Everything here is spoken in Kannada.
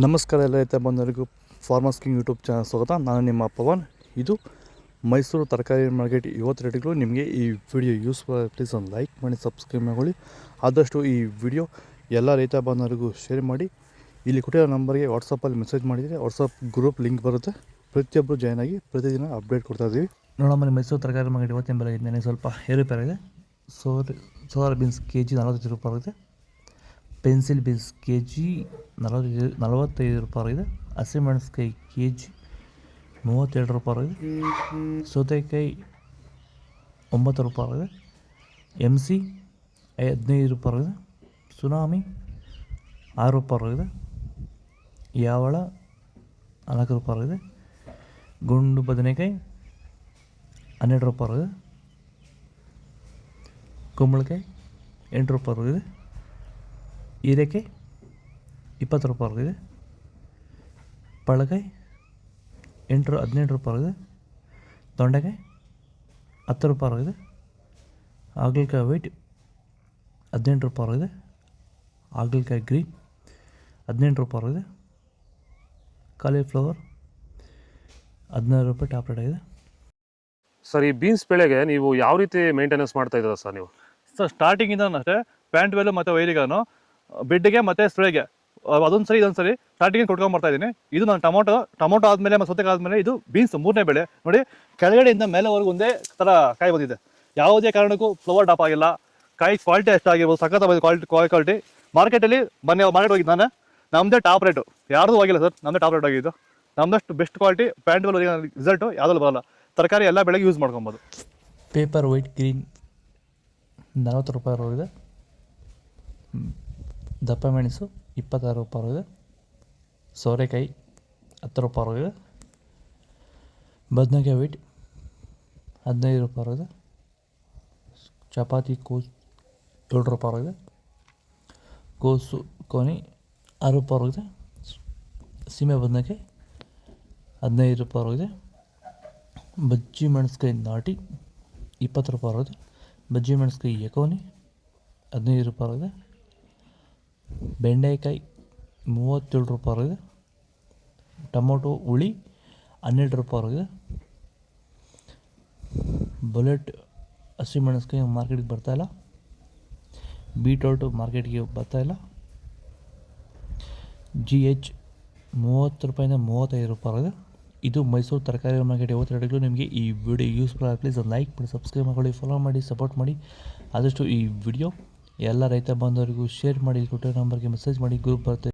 ನಮಸ್ಕಾರ ಎಲ್ಲ ರೈತ ಬಂದವರಿಗೂ ಫಾರ್ಮರ್ಸ್ ಕಿಂಗ್ ಯೂಟ್ಯೂಬ್ ಚಾನಲ್ ಸ್ವಾಗತ. ನಾನು ನಿಮ್ಮ ಪವನ್. ಇದು ಮೈಸೂರು ತರಕಾರಿ ಮಾರ್ಕೆಟ್ ಇವತ್ತು ರೇಟ್ಗಳು. ನಿಮಗೆ ಈ ವಿಡಿಯೋ ಯೂಸ್ಫುಲ್ ಪ್ಲೀಸ್ ಒಂದು ಲೈಕ್ ಮಾಡಿ, ಸಬ್ಸ್ಕ್ರೈಬ್ ಮಾಡಿ. ಆದಷ್ಟು ಈ ವಿಡಿಯೋ ಎಲ್ಲ ರೈತ ಬಂದವರಿಗೂ ಶೇರ್ ಮಾಡಿ. ಇಲ್ಲಿ ಕೊಟ್ಟಿರೋ ನಂಬರ್ಗೆ ವಾಟ್ಸಪ್ಪಲ್ಲಿ ಮೆಸೇಜ್ ಮಾಡಿದರೆ ವಾಟ್ಸಪ್ ಗ್ರೂಪ್ ಲಿಂಕ್ ಬರುತ್ತೆ. ಪ್ರತಿಯೊಬ್ಬರು ಜಾಯ್ನ್ ಆಗಿ ಪ್ರತಿದಿನ ಅಪ್ಡೇಟ್ ಕೊಡ್ತಾಯಿದ್ದೀವಿ. ನೋಡಮ್ಮ, ಮೈಸೂರು ತರಕಾರಿ ಮಾರ್ಕೆಟ್ ಇವತ್ತಿನ ಬೆಲೆ ಇದ್ದೇನೆ ಸ್ವಲ್ಪ ಏರುಪೇರಾಗಿದೆ. ಸೋಲಾರ್ ಬೀನ್ಸ್ kg 45 ರೂಪಾಯಿ ಆಗಿದೆ. ಪೆನ್ಸಿಲ್ ಬೀನ್ಸ್ kg 45 ರೂಪಾಯಿ ಆಗಿದೆ. ಹಸಿಮೆಣಸಿನಕಾಯಿ kg 32 ರೂಪಾಯಿ ಆಗಿದೆ. ಸೌತೆಕಾಯಿ 9 ರೂಪಾಯಿ ಆಗಿದೆ. MC 15 ರೂಪಾಯಿ ಆಗಿದೆ. ಸುನಾಮಿ 6 ರೂಪಾಯಿ ಆಗಿದೆ. ಯಾವಳ 4 ರೂಪಾಯಿ ಆಗಿದೆ. ಗುಂಡು ಬದನೆಕಾಯಿ 12 ರೂಪಾಯಿ ಆಗಿದೆ. ಕುಂಬಳಕಾಯಿ 8 ರೂಪಾಯಿ ಆಗಿದೆ. ಹೀರೆಕಾಯಿ 20 ರೂಪಾಯಿ ಆಗಿದೆ. ಪಳಕಾಯಿ 18 ರೂಪಾಯಿ ಆಗಿದೆ. ತೊಂಡೆಕಾಯಿ 10 ರೂಪಾಯಿ ಆಗಿದೆ. ಹಾಗಲಕಾಯಿ ವೈಟ್ 18 ರೂಪಾಯಿ ಆಗಿದೆ. ಹಾಗಲಕಾಯಿ ಗ್ರೀನ್ 18 ರೂಪಾಯಿ ಆಗಿದೆ. ಕಾಲಿಫ್ಲವರ್ 16 ರೂಪಾಯಿ ಟಾಪ್ ರೇಟ್ ಆಗಿದೆ. ಸರ್, ಈ ಬೀನ್ಸ್ ಬೆಳೆಗೆ ನೀವು ಯಾವ ರೀತಿ ಮೇಂಟೆನೆನ್ಸ್ ಮಾಡ್ತಾ ಇದ್ದೀರಾ ಸರ್ ನೀವು? ಸರ್, ಸ್ಟಾರ್ಟಿಂಗಿಂದ ಅಷ್ಟೇ ಪ್ಯಾಂಟ್ ವೆಲ್ಲು ಮತ್ತು ವೈರಿಗಾನು ಬೆಡ್ಗೆ ಮತ್ತು ಸ್ಪ್ರೇಗೆ ಅದೊಂದು ಸರಿ ಇದೊಂದು ಸರಿ ಸ್ಟಾರ್ಟಿಂಗ್ ಕೊಟ್ಕೊಂಡ್ಬರ್ತಾ ಇದ್ದೀನಿ. ಇದು ನಾನು ಟೊಮೊಟೊ ಆದಮೇಲೆ ಮತ್ತು ಸೌತೆಕಾಯಿ ಆದಮೇಲೆ ಇದು ಬೀನ್ಸ್ 3ನೇ ಬೆಳೆ. ನೋಡಿ, ಕೆಳಗಡೆಯಿಂದ ಮೇಲೆವರೆಗೂ ಒಂದೇ ಥರ ಕಾಯಿ ಬಂದಿದೆ. ಯಾವುದೇ ಕಾರಣಕ್ಕೂ ಫ್ಲವರ್ ಟಾಪ್ ಆಗಿಲ್ಲ. ಕಾಯಿ ಕ್ವಾಲಿಟಿ ಎಷ್ಟಾಗಿರ್ಬೋದು, ಸಖತ್ತಾಗಿ ಕ್ವಾಲಿಟಿ. ಮಾರ್ಕೆಟಲ್ಲಿ ಮಾರ್ಕೆಟ್ ಹೋಗಿದ್ದು ನಾನು, ನಮ್ಮದೇ ಟಾಪ್ ರೇಟು, ಯಾರ್ದು ಆಗಿಲ್ಲ ಸರ್. ನಮ್ಮದೇ ಟಾಪ್ ರೇಟ್ ಆಗಿದ್ದು. ನಮ್ಮದಷ್ಟು best quality pant well result ಯಾವುದಲ್ಲೂ ಬರೋಲ್ಲ. ತರಕಾರಿ ಎಲ್ಲ ಬೆಳೆಗೆ ಯೂಸ್ ಮಾಡ್ಕೊಬೋದು. ಪೇಪರ್ ವೈಟ್ ಗ್ರೀನ್ 40 ರೂಪಾಯಿ ಹೋಗಿದೆ. ದಪ್ಪ ಮೆಣಸು 26 ರೂಪಾಯಿ ಹೋಗಿದೆ. ಸೋರೆಕಾಯಿ 10 ರೂಪಾಯಿ ಹೋಗಿದೆ. ಬದನೆಕಾಯಿ ವೈಟ್ 15 ರೂಪಾಯಿ ಹೋಗಿದೆ. ಚಪಾತಿ ಕೋಸು 7 ರೂಪಾಯಿ ಹೋಗಿದೆ. ಕೋಸು ಕೋನಿ 6 ರೂಪಾಯಿ ಹೋಗಿದೆ. ಸೀಮೆ ಬದನೆಕಾಯಿ 15 ರೂಪಾಯಿ ಹೋಗಿದೆ. ಬಜ್ಜಿ ಮೆಣಸ್ಕಾಯಿ ನಾಟಿ 20 ರೂಪಾಯಿ ಹೋಗಿದೆ. ಬಜ್ಜಿ ಮೆಣಸ್ಕಾಯಿ ಎಕೋನಿ 15 ರೂಪಾಯಿ ಆಗಿದೆ. ಬೆಂಡೆಕಾಯಿ 37 ರೂಪಾಯಿ ಆಗಿದೆ. ಟೊಮೊಟೊ ಹುಳಿ 12 ರೂಪಾಯಿ ಆಗಿದೆ. ಬುಲೆಟ್ ಹಸಿಮೆಣಸ್ಕಾಯಿ ಮಾರ್ಕೆಟಿಗೆ ಬರ್ತಾಯಿಲ್ಲ. ಬೀಟ್ರೋಟು ಮಾರ್ಕೆಟ್ಗೆ ಬರ್ತಾಯಿಲ್ಲ. GH 30 ರೂಪಾಯಿಂದ 35 ರೂಪಾಯಿ ಆಗಿದೆ. ಇದು ಮೈಸೂರು ತರಕಾರಿ ಮಾರ್ಕೆಟ್ ಇವತ್ತು ರೇಟ್ಗಳು. ನಿಮಗೆ ಈ ವಿಡಿಯೋ ಯೂಸ್ಫುಲ್ ಆಗಿ ಪ್ಲೀಸ್ ಒಂದು ಲೈಕ್ ಮಾಡಿ, ಸಬ್ಸ್ಕ್ರೈಬ್ ಮಾಡಿ, ಫಾಲೋ ಮಾಡಿ, ಸಪೋರ್ಟ್ ಮಾಡಿ. ಆದಷ್ಟು ಈ ವಿಡಿಯೋ ಎಲ್ಲ ರೈತ ಬಾಂಧವರಿಗೂ ಶೇರ್ ಮಾಡಿ. ಕೊಟ್ಟಿರೋ ನಂಬರ್ಗೆ ಮೆಸೇಜ್ ಮಾಡಿ, ಗ್ರೂಪ್ ಬರುತ್ತೆ.